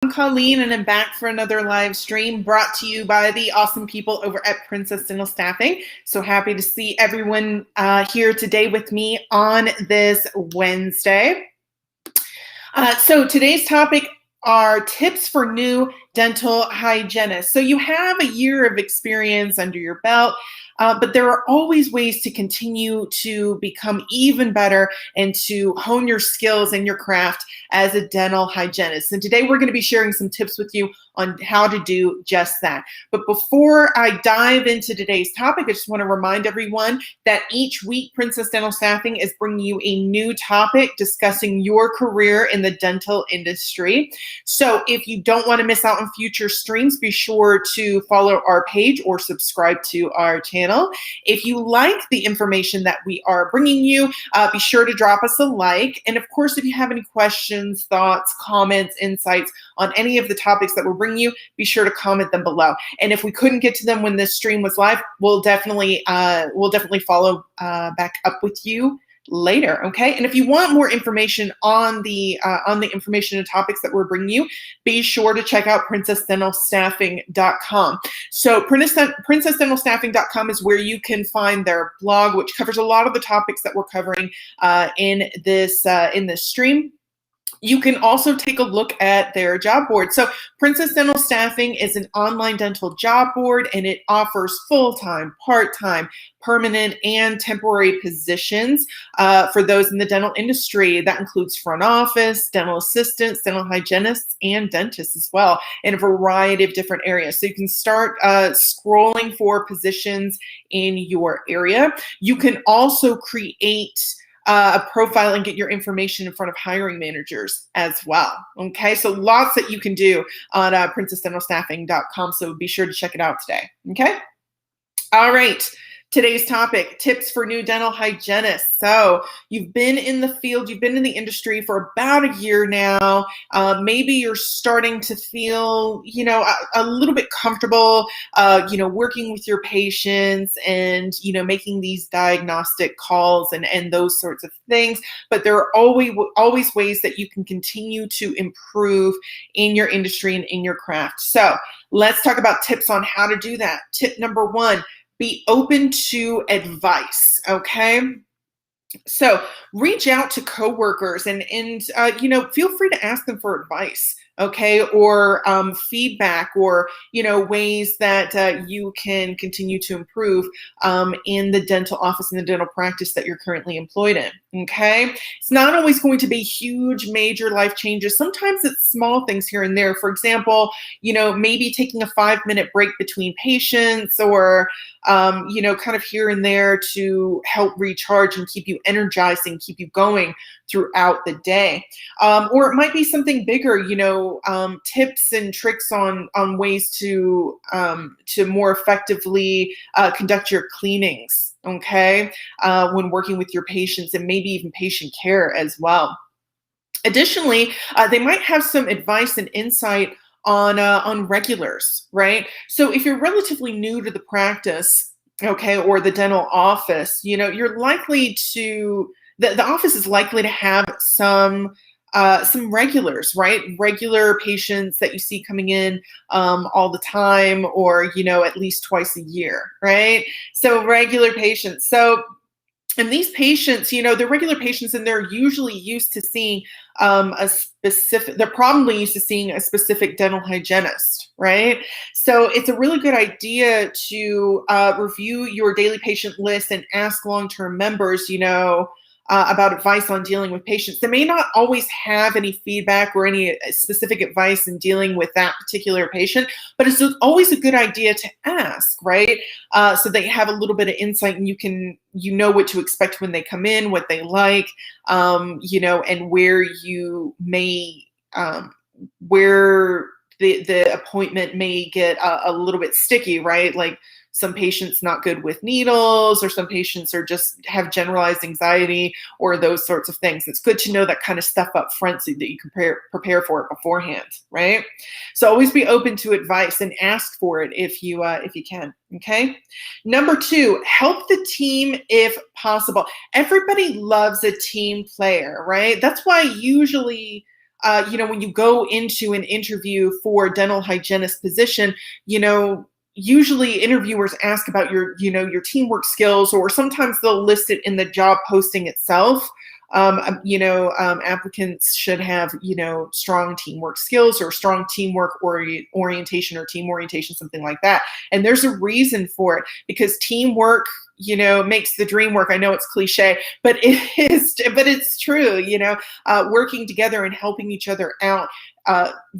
I'm Colleen, and I'm back for another live stream brought to you by the awesome people over at Princess Dental Staffing. So happy to see everyone here today with me on this Wednesday. So today's topic are tips for new dental hygienists. So you have a year of experience under your belt, but there are always ways to continue to become even better and to hone your skills and your craft as a dental hygienist. And today we're going to be sharing some tips with you on how to do just that. But before I dive into today's topic, I just want to remind everyone that each week Princess Dental Staffing is bringing you a new topic discussing your career in the dental industry. So if you don't want to miss out on future streams, be sure to follow our page or subscribe to our channel. If you like the information that we are bringing you, be sure to drop us a like. And of course, if you have any questions, thoughts, comments, insights on any of the topics that we're bringing you, be sure to comment them below. And if we couldn't get to them when this stream was live, we'll definitely follow back up with you later, okay? And if you want more information on the information and topics that we're bringing you, be sure to check out princessdentalstaffing.com. So princessdentalstaffing.com is where you can find their blog, which covers a lot of the topics that we're covering in this stream. You can also take a look at their job board. So Princess Dental Staffing is an online dental job board, and it offers full-time, part-time, permanent, and temporary positions for those in the dental industry. That includes front office, dental assistants, dental hygienists, and dentists as well, in a variety of different areas. So you can start scrolling for positions in your area. You can also create a profile and get your information in front of hiring managers as well. Okay, so lots that you can do on princessdentalstaffing.com. So be sure to check it out today. Okay, all right. Today's topic, tips for new dental hygienists. So you've been in the field, you've been in the industry for about a year now. Maybe you're starting to feel, a little bit comfortable, working with your patients and, making these diagnostic calls and those sorts of things. But there are always ways that you can continue to improve in your industry and in your craft. So let's talk about tips on how to do that. Tip number one, be open to advice, okay? So reach out to coworkers and feel free to ask them for advice, okay? Or feedback or, ways that you can continue to improve in the dental office and the dental practice that you're currently employed in, okay? It's not always going to be huge, major life changes. Sometimes it's small things here and there. For example, maybe taking a 5-minute break between patients or, kind of here and there to help recharge and keep you energized and keep you going throughout the day. Or it might be something bigger, tips and tricks on ways to more effectively conduct your cleanings, okay, when working with your patients, and maybe even patient care as well. Additionally, they might have some advice and insight on regulars, right? So if you're relatively new to the practice, okay, or the dental office, you're likely to, the office is likely to have some regulars, right? Regular patients that you see coming in all the time, or, at least twice a year, right? So regular patients. And these patients, they're regular patients, and they're usually used to seeing they're probably used to seeing a specific dental hygienist, right? So it's a really good idea to review your daily patient list and ask long-term members, about advice on dealing with patients. They may not always have any feedback or any specific advice in dealing with that particular patient, but it's always a good idea to ask, right? So they have a little bit of insight, and you know what to expect when they come in, what they like, and where you may, where the appointment may get a little bit sticky, right? Like, some patients not good with needles, or some patients are just have generalized anxiety, or those sorts of things. It's good to know that kind of stuff up front so that you can prepare for it beforehand, right? So always be open to advice and ask for it if you can, okay? Number two, help the team if possible. Everybody loves a team player, right? That's why usually when you go into an interview for a dental hygienist position, usually interviewers ask about your teamwork skills, or sometimes they'll list it in the job posting itself. Applicants should have, strong teamwork skills or strong teamwork orientation or team orientation, something like that. And there's a reason for it, because teamwork, makes the dream work. I know it's cliche, but it's true. Working together and helping each other out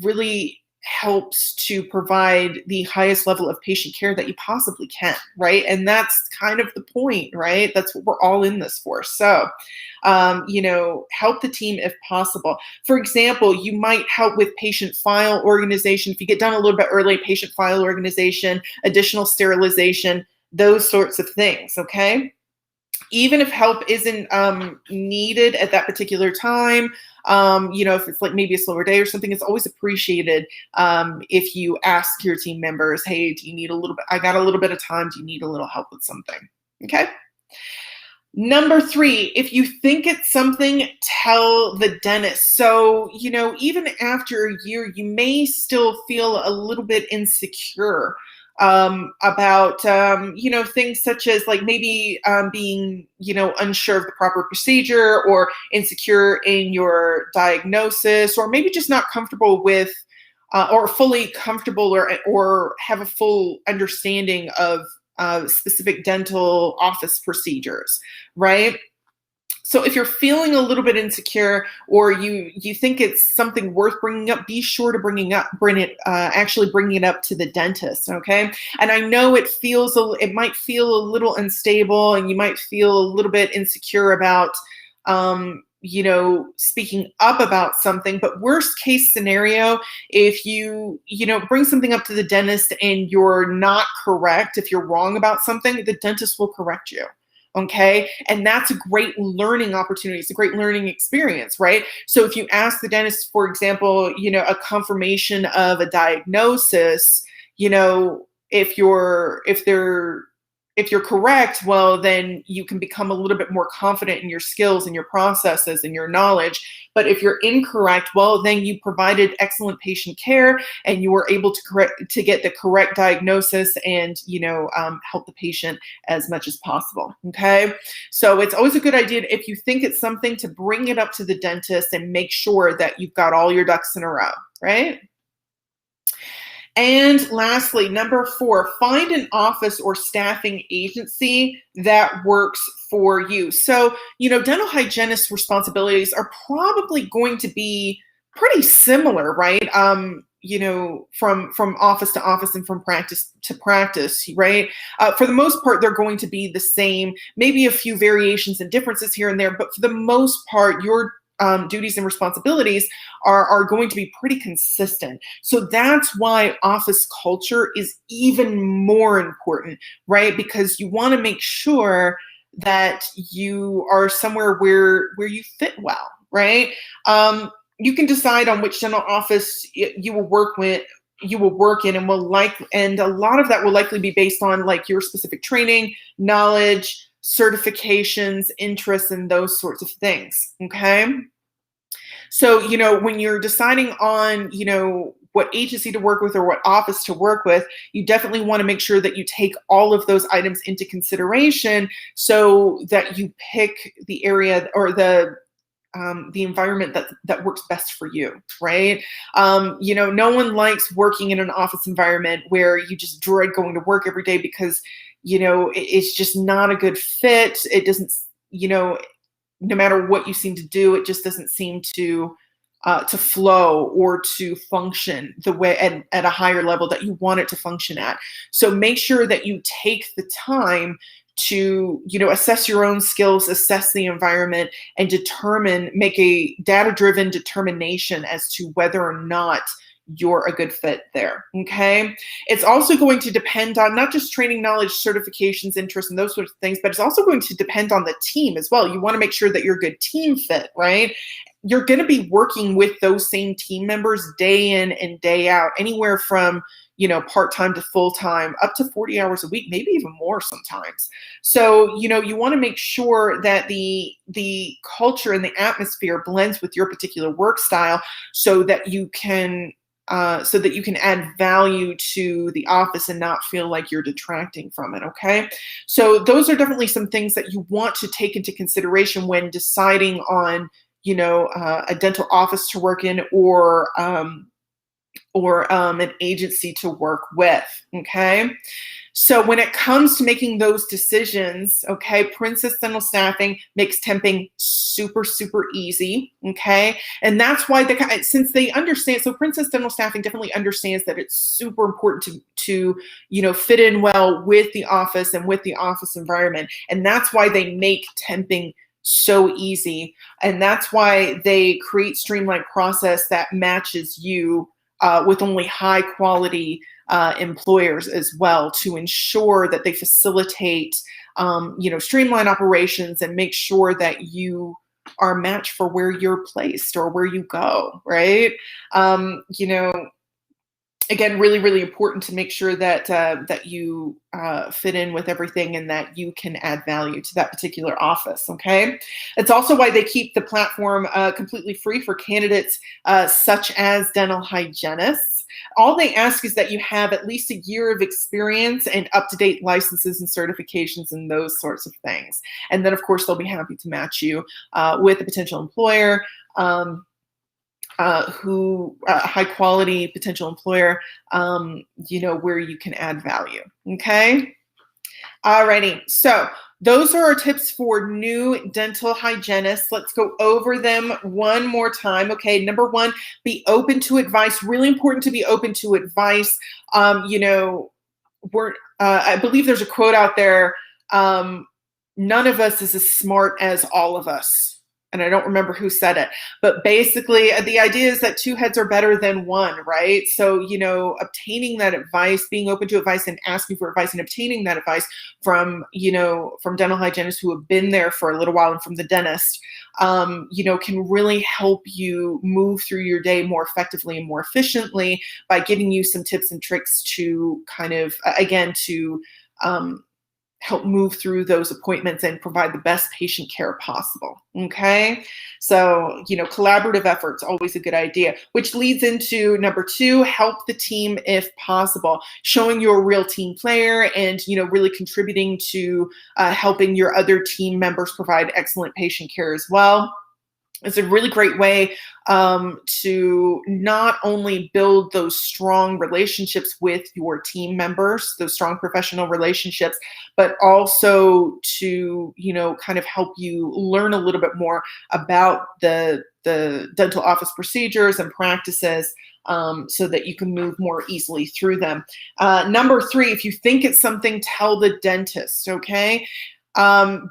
really helps to provide the highest level of patient care that you possibly can, right? And that's kind of the point, right? That's what we're all in this for. So, help the team if possible. For example, you might help with patient file organization. If you get done a little bit early, patient file organization, additional sterilization, those sorts of things, okay? Even if help isn't needed at that particular time, if it's like maybe a slower day or something, it's always appreciated if you ask your team members, hey, do you need a little bit, I got a little bit of time, do you need a little help with something, okay? Number 3, if you think it's something, tell the dentist. So, even after a year, you may still feel a little bit insecure about, things such as like maybe being, unsure of the proper procedure, or insecure in your diagnosis, or maybe just not comfortable with, or fully comfortable, or have a full understanding of specific dental office procedures, right? So if you're feeling a little bit insecure, or you think it's something worth bringing up, be sure to bring it up to the dentist, okay? And I know it might feel a little unstable, and you might feel a little bit insecure about, speaking up about something, but worst case scenario, if you bring something up to the dentist and you're not correct, if you're wrong about something, the dentist will correct you. Okay. And that's a great learning opportunity. It's a great learning experience, right? So if you ask the dentist, for example, a confirmation of a diagnosis, if you're correct, well, then you can become a little bit more confident in your skills and your processes and your knowledge. But if you're incorrect, well, then you provided excellent patient care, and you were able to get the correct diagnosis and, help the patient as much as possible. Okay. So it's always a good idea, if you think it's something, to bring it up to the dentist and make sure that you've got all your ducks in a row, right? And lastly, number 4, find an office or staffing agency that works for you. So, dental hygienist responsibilities are probably going to be pretty similar, right? From office to office and from practice to practice, right? For the most part, they're going to be the same, maybe a few variations and differences here and there, but for the most part, your duties and responsibilities are going to be pretty consistent. So that's why office culture is even more important, right? Because you want to make sure that you are somewhere where you fit well, right? You can decide on which dental office you will work in, and and a lot of that will likely be based on like your specific training, knowledge, certifications, interests, and those sorts of things, okay? So, when you're deciding on, what agency to work with or what office to work with, you definitely want to make sure that you take all of those items into consideration, so that you pick the area or the environment that works best for you, right? No one likes working in an office environment where you just dread going to work every day, because, it's just not a good fit. It doesn't, no matter what you seem to do, it just doesn't seem to flow or to function the way at a higher level that you want it to function at. So make sure that you take the time to, assess your own skills, assess the environment, and make a data-driven determination as to whether or not you're a good fit there, okay? It's also going to depend on not just training, knowledge, certifications, interests, and those sorts of things, but it's also going to depend on the team as well. You want to make sure that you're a good team fit, right? you're going to be working with those same team members day in and day out, anywhere from part-time to full-time, up to 40 hours a week, maybe even more sometimes. So, you want to make sure that the culture and the atmosphere blends with your particular work style so that you can add value to the office and not feel like you're detracting from it, okay? So those are definitely some things that you want to take into consideration when deciding on, a dental office to work in, or an agency to work with, okay? So when it comes to making those decisions, okay, Princess Dental Staffing makes temping super, super easy, okay? And that's why since they understand, so Princess Dental Staffing definitely understands that it's super important to fit in well with the office and with the office environment. And that's why they make temping so easy. And that's why they create streamlined process that matches you with only high quality employers as well, to ensure that they facilitate, streamline operations and make sure that you are matched for where you're placed or where you go, right? Again, really, really important to make sure that that you fit in with everything and that you can add value to that particular office, okay? It's also why they keep the platform completely free for candidates such as dental hygienists. All they ask is that you have at least a year of experience and up-to-date licenses and certifications and those sorts of things. And then, of course, they'll be happy to match you with a potential employer. High quality potential employer, where you can add value. Okay. Alrighty. So those are our tips for new dental hygienists. Let's go over them one more time. Okay. Number one, be open to advice. Really important to be open to advice. I believe there's a quote out there. None of us is as smart as all of us. And I don't remember who said it, but basically the idea is that two heads are better than one, right? So, obtaining that advice, being open to advice and asking for advice and obtaining that advice from dental hygienists who have been there for a little while and from the dentist, can really help you move through your day more effectively and more efficiently by giving you some tips and tricks to kind of, help move through those appointments and provide the best patient care possible. Okay. So, collaborative efforts, always a good idea, which leads into number two, help the team if possible, showing you're a real team player and, really contributing to helping your other team members provide excellent patient care as well. It's a really great way to not only build those strong relationships with your team members, those strong professional relationships, but also to, kind of help you learn a little bit more about the dental office procedures and practices, so that you can move more easily through them. Number three, if you think it's something, tell the dentist, okay?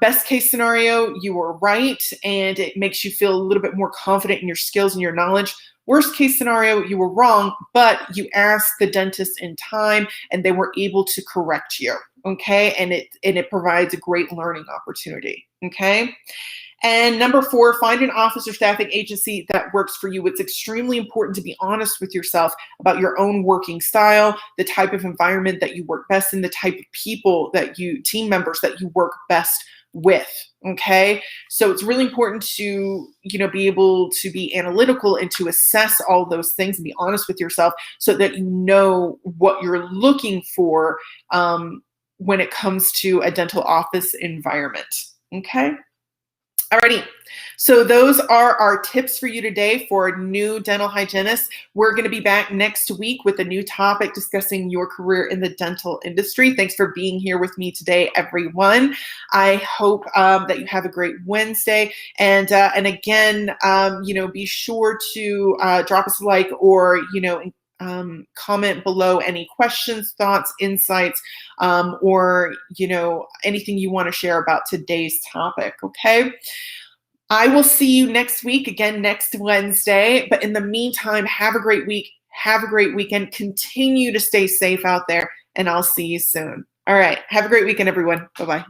Best case scenario, you were right, and it makes you feel a little bit more confident in your skills and your knowledge. Worst case scenario, you were wrong, but you asked the dentist in time and they were able to correct you, okay? And it provides a great learning opportunity, okay? And number four, find an office or staffing agency that works for you. It's extremely important to be honest with yourself about your own working style, the type of environment that you work best in, the type of people team members that you work best with, okay? So it's really important to, be able to be analytical and to assess all those things and be honest with yourself so that you know what you're looking for when it comes to a dental office environment, okay? Alrighty, so those are our tips for you today for new dental hygienists. We're going to be back next week with a new topic discussing your career in the dental industry. Thanks for being here with me today, everyone. I hope that you have a great Wednesday. And again, be sure to drop us a like or, comment below any questions, thoughts, insights, or anything you want to share about today's topic. Okay. I will see you next week, again next Wednesday. But in the meantime, have a great week. Have a great weekend. Continue to stay safe out there, and I'll see you soon. All right. Have a great weekend, everyone. Bye-bye.